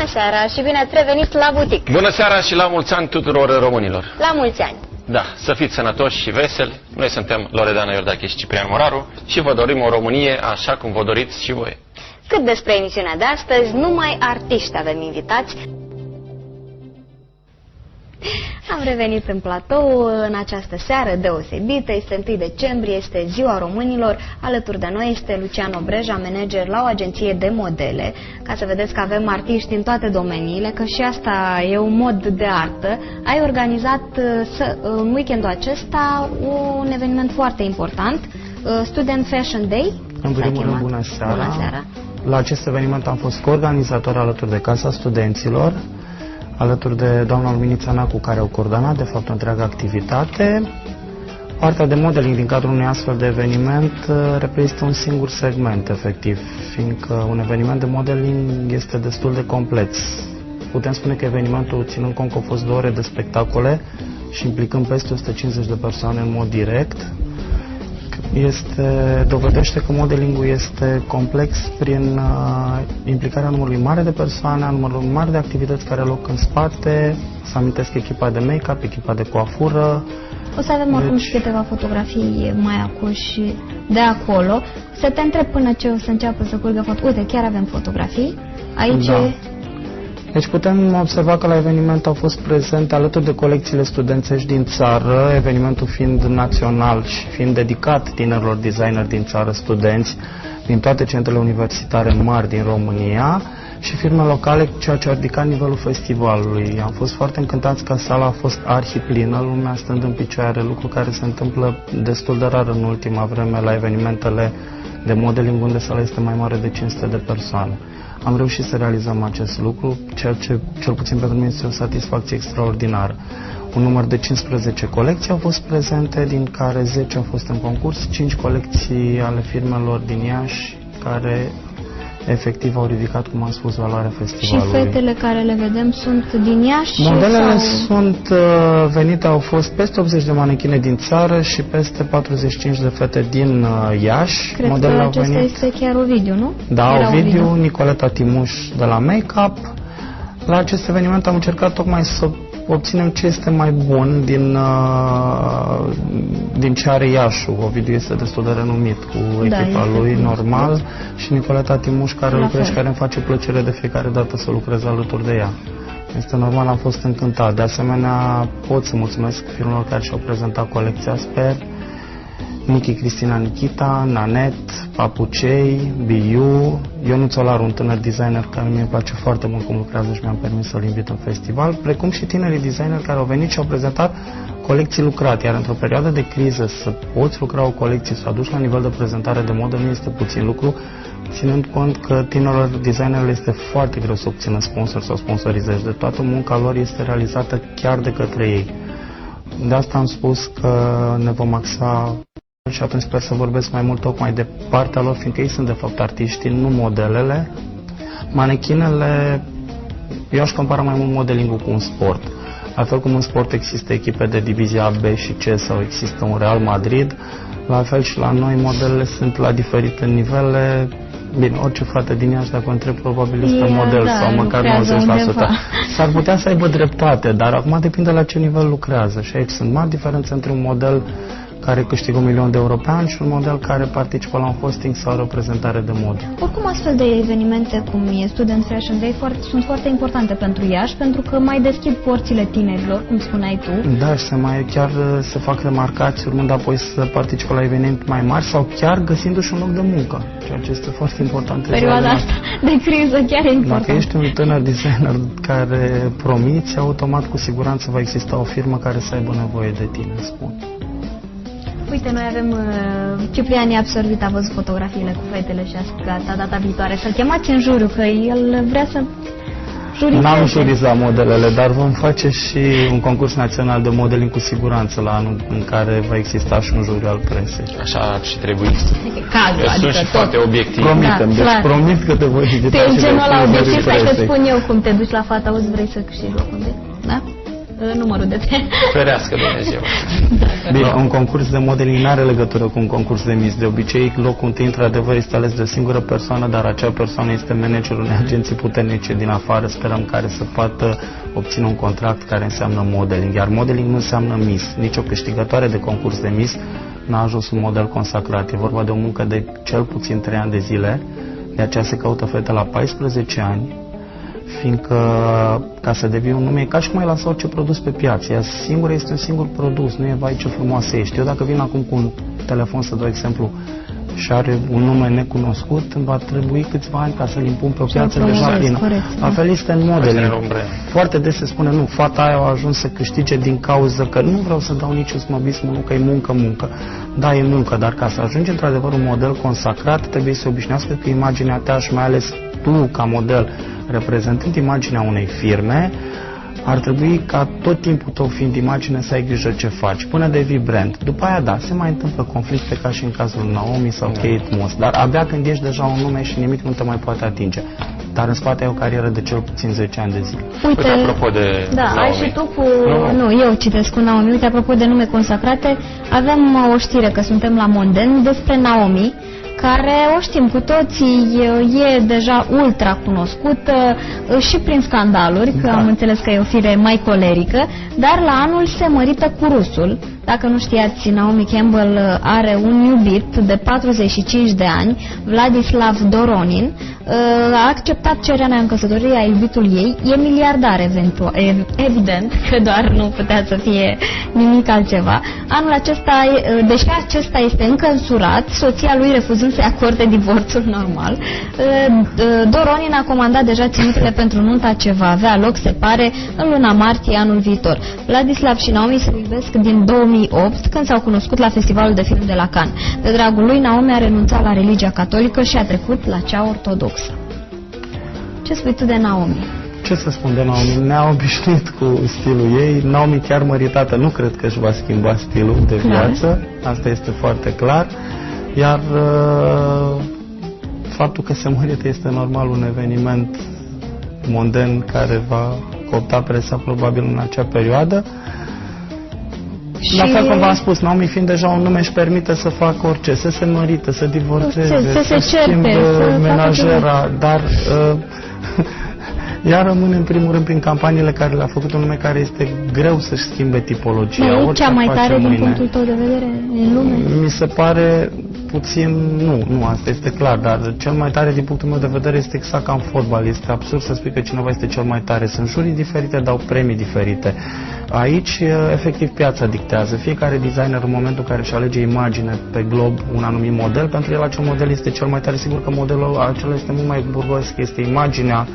Bună seara și bine ați revenit la butic. Bună seara și la mulți ani tuturor românilor. La mulți ani. Da, să fiți sănătoși și veseli. Noi suntem Loredana Iordache și Ciprian Moraru și vă dorim o Românie așa cum vă doriți și voi. Cât despre emisiunea de astăzi, numai artiști avem invitați. Am revenit în platou în această seară deosebită, este 1 decembrie, este Ziua Românilor. Alături de noi este Lucian Obreja, manager la o agenție de modele, ca să vedeți că avem artiști din toate domeniile, că și asta e un mod de artă. Ai organizat în weekendul acesta un eveniment foarte important, Student Fashion Day. În primul rând, bună seara. Bună seara. La acest eveniment am fost coorganizator alături de Casa Studenților, alături de doamna Luminița Nacu, care au coordonat de fapt întreaga activitate. Partea de modeling din cadrul unui astfel de eveniment reprezintă un singur segment, efectiv, fiindcă un eveniment de modeling este destul de complex. Putem spune că evenimentul, ținând cont că au fost 2 ore de spectacole și implicând peste 150 de persoane în mod direct, dovedește că modelingul este complex prin implicarea numărului mare de persoane, a numărului mare de activități care au loc în spate. Să amintesc echipa de make-up, echipa de coafură. O să avem oricum și câteva fotografii mai acuși de acolo. Să te întreb până ce o să înceapă să curgă foto. Uite, chiar avem fotografii. Aici da. Deci putem observa că la eveniment au fost prezente alături de colecțiile studențești din țară, evenimentul fiind național și fiind dedicat tinerilor designeri din țară, studenți din toate centrele universitare mari din România și firme locale, ceea ce a ridicat nivelul festivalului. Am fost foarte încântați că sala a fost arhiplină, lumea stând în picioare, lucru care se întâmplă destul de rar în ultima vreme la evenimentele de modeling, unde sala este mai mare de 500 de persoane. Am reușit să realizăm acest lucru, ceea ce, cel puțin pentru mine, este o satisfacție extraordinară. Un număr de 15 colecții au fost prezente, din care 10 au fost în concurs, 5 colecții ale firmelor din Iași, care efectiv au ridicat, cum am spus, valoarea festivalului. Și fetele care le vedem sunt din Iași? Modelele sau... sunt venite, au fost peste 80 de manechine din țară și peste 45 de fete din Iași. Cred Modelele că au acesta venit... este chiar Ovidiu, nu? Da, Era Ovidiu, Nicoleta Timuș de la Make-up. La acest eveniment am încercat tocmai să obținem ce este mai bun din ce are Iașul. Ovidiu este destul de renumit cu echipa lui, normal, și Nicoleta Timuș, care lucrează și care îmi face plăcere de fiecare dată să lucrez alături de ea. Este normal, am fost încântat. De asemenea, pot să mulțumesc firmelor care și-au prezentat colecția, sper. Nichi Cristina Nikita, Nanet, Papucei, Biu, Ionuț Olaru, un tânăr designer care mi-e place foarte mult cum lucrează și mi-am permis să-l invit în festival, precum și tinerii designeri care au venit și au prezentat colecții lucrate, iar într-o perioadă de criză să poți lucra o colecție, să o aduci la nivel de prezentare de modă, nu este puțin lucru, ținând cont că tinerilor designerilor este foarte greu să obțină sponsor sau sponsorizări, de toată munca lor este realizată chiar de către ei. De asta am spus că ne vom axa și atunci sper să vorbesc mai mult tocmai de partea lor, fiindcă ei sunt de fapt artiștii, nu modelele. Manechinele, eu aș compara mai mult modelingul cu un sport. La fel cum în sport există echipe de divizia B și C sau există un Real Madrid, la fel și la noi modelele sunt la diferite nivele. Bine, orice fată din Iași, dacă o întreb, probabil este model sau măcar 90%. S-ar putea să aibă dreptate, dar acum depinde la ce nivel lucrează. Și aici sunt mari diferențe între un model care câștigă 1 milion de euro pe an și un model care participă la un hosting sau o reprezentare de mod. Oricum, astfel de evenimente cum e Student Fashion Day sunt foarte importante pentru Iași, pentru că mai deschid porțile tinerilor, cum spuneai tu. Da, și chiar se fac remarcați, urmând apoi să participă la evenimente mai mari sau chiar găsindu-și un loc de muncă, ceea ce este foarte important. Perioada asta de criză chiar e important. Dacă ești un tânăr designer care promiți, automat cu siguranță va exista o firmă care să aibă nevoie de tine, spun. Uite, noi avem Ciprian e absorbit, a văzut fotografiile cu fetele și a spus gata, data viitoare să-l chemați în juriu, că el vrea să jurizeze. N-am jurizat modelele, dar vom face și un concurs național de modeling cu siguranță la anul în care va exista și un juriu al presei. Așa ar și trebui. Cazul, adică sunt și foarte obiectiv. Promitem, da, deci promit că te voi invita. Tu ești genul ăla obiectiv, să-ți spun eu cum te duci la fata, auzi, vrei să câștigi locul de... Da? numărul de Ferească Dumnezeu. Bine, un concurs de modeling nu are legătură cu un concurs de Miss. De obicei, locul întâi, într-adevăr, este ales de o singură persoană, dar acea persoană este managerul unei agenții puternice din afară, sperăm, care să poată obține un contract care înseamnă modeling. Iar modeling nu înseamnă Miss. Nici o câștigătoare de concurs de Miss n-a ajuns un model consacrat. E vorba de o muncă de cel puțin 3 ani de zile. De aceea se caută fete la 14 ani, fiindcă ca să devii un nume, e ca și cum ai lansa orice produs pe piață. Ea singură este un singur produs, nu e vai ce frumoasă ești. Eu dacă vin acum cu un telefon, să dau exemplu, și are un nume necunoscut, îmi va trebui câțiva ani ca să-l impun pe o piață deja plină. La fel este în modeling. Foarte des se spune, nu, fata aia a ajuns să câștige din cauza că nu vreau să dau niciun snobism, nu, că e muncă. Da, e muncă, dar ca să ajungi într-adevăr un model consacrat, trebuie să se obișnuiască cu imaginea ta și mai ales tu, ca model, reprezentând imaginea unei firme, ar trebui ca tot timpul tău fiind imagine să ai grijă ce faci, până devii brand. După aia, da, se mai întâmplă conflicte ca și în cazul Naomi sau Kate Moss, dar abia când ești deja un nume și nimic nu te mai poate atinge. Dar în spate ai o carieră de cel puțin 10 ani de zile. Uite, apropo de da, Naomi. ai și tu cu... Nu, eu citesc cu Naomi. Uite, apropo de nume consacrate, avem o știre că suntem la Monden despre Naomi, care, o știm cu toții, e deja ultra cunoscută și prin scandaluri, că am înțeles că e o fire mai colerică, dar la anul se mărită cu rusul. Dacă nu știați, Naomi Campbell are un iubit de 45 de ani, Vladislav Doronin, a acceptat cererea în căsătorie a iubitul ei, e miliardar evident, că doar nu putea să fie nimic altceva. Anul acesta, deși acesta este încă însurat, soția lui refuzând să-i acorde divorțul normal, Doronin a comandat deja ținuturile pentru nunta ce va avea loc, se pare, în luna martie anul viitor. Vladislav și Naomi se iubesc din 2008, când s-au cunoscut la Festivalul de Film de la Cannes. De dragul lui, Naomi a renunțat la religia catolică și a trecut la cea ortodoxă. Ce spui tu de Naomi? Ce să spun de Naomi? Ne-a obișnuit cu stilul ei. Naomi, chiar măritată, nu cred că își va schimba stilul de viață. Asta este foarte clar. Iar faptul că se mărită este normal, un eveniment monden care va coopta presa probabil în acea perioadă. Și... La fel cum v-am spus, Naomi fiind deja un nume își permite să facă orice, să se mărite, să divorțeze, să schimbe menajera, dar ea rămâne în primul rând prin campaniile care le-a făcut un nume care este greu să-și schimbe tipologia. Nu e cea mai tare din punctul tău de vedere în lume? Mi se pare puțin, nu, asta este clar, dar cel mai tare din punctul meu de vedere este exact ca în fotbal. Este absurd să spui că cineva este cel mai tare. Sunt jurii diferite, dau premii diferite. Aici, efectiv, piața dictează. Fiecare designer, în momentul în care își alege imagine pe glob, un anumit model, pentru el acel model este cel mai tare. Sigur că modelul acela este mult mai burgoesc, este imaginea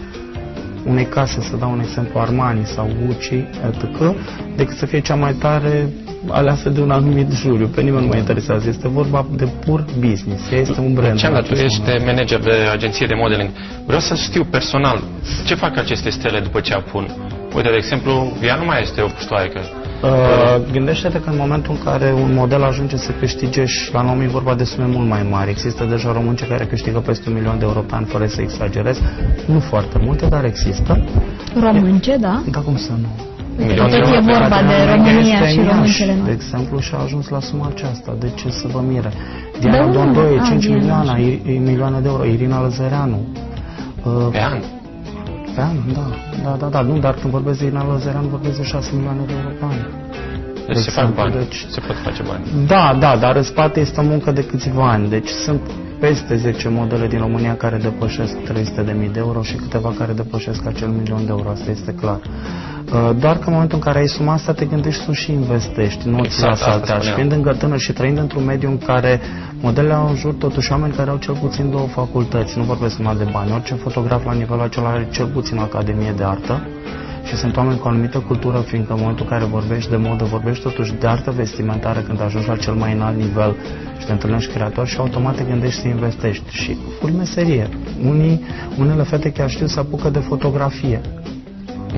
unei case, să dau un exemplu, Armani sau Gucci, etc., decât să fie cea mai tare aleasă de un anumit juriu. Pe nimeni nu mă interesează. Este vorba de pur business. Este un brand. Luciana, tu ești manager de agenție de modeling. Vreau să știu personal ce fac aceste stele după ce apun. Uite, de exemplu, ea nu mai este o puștoaică. Gândește-te că în momentul în care un model ajunge să câștige, și la Naomi vorba de sume mult mai mari, există deja românce care câștigă peste 1 milion de euro pe an, fără să exagerez, nu foarte multe, dar există. Românce, da? Da, cum să nu? Tot e vorba de România și româncele noastre. De exemplu, și a ajuns la suma aceasta. De ce să vă mire? Diana Dondoie, 5 milioane de euro. Irina Lăzăreanu. Pe an? Pe an, da. Nu, dar când vorbesc de Irina Lăzăreanu, vorbesc de 6 milioane de euro pe an. Deci se fac bani, se pot face bani. Da, dar în spate este o muncă de câțiva ani. Deci sunt peste 10 modele din România care depășesc 300.000 de euro și câteva care depășesc acel 1 milion de euro, asta este clar. Doar că în momentul în care ai suma asta, te gândești să și investești, nu ți-l asaltează. Fiind încă tânăr și trăind într-un mediu în care modelele au în jur totuși oameni care au cel puțin 2 facultăți, nu vorbesc numai de bani, orice fotograf la nivelul acela are cel puțin o academie de artă. Și sunt oameni cu o anumită cultură, fiindcă în momentul în care vorbești de modă, vorbești totuși de artă vestimentară când ajungi la cel mai înalt nivel și te întâlnești creator și automat te gândești să investești. Și full meserie. Unele fete chiar știu să apucă de fotografie.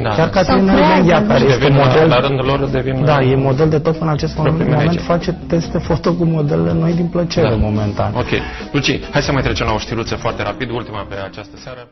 Da. Chiar Caterina Ivenghia, care este model, la rândul lor devin, da, e model de tot până acest moment, face teste foto cu modelele noi din plăcere momentan. Ok. Luci, hai să mai trecem la o știruță foarte rapid, ultima pe această seară.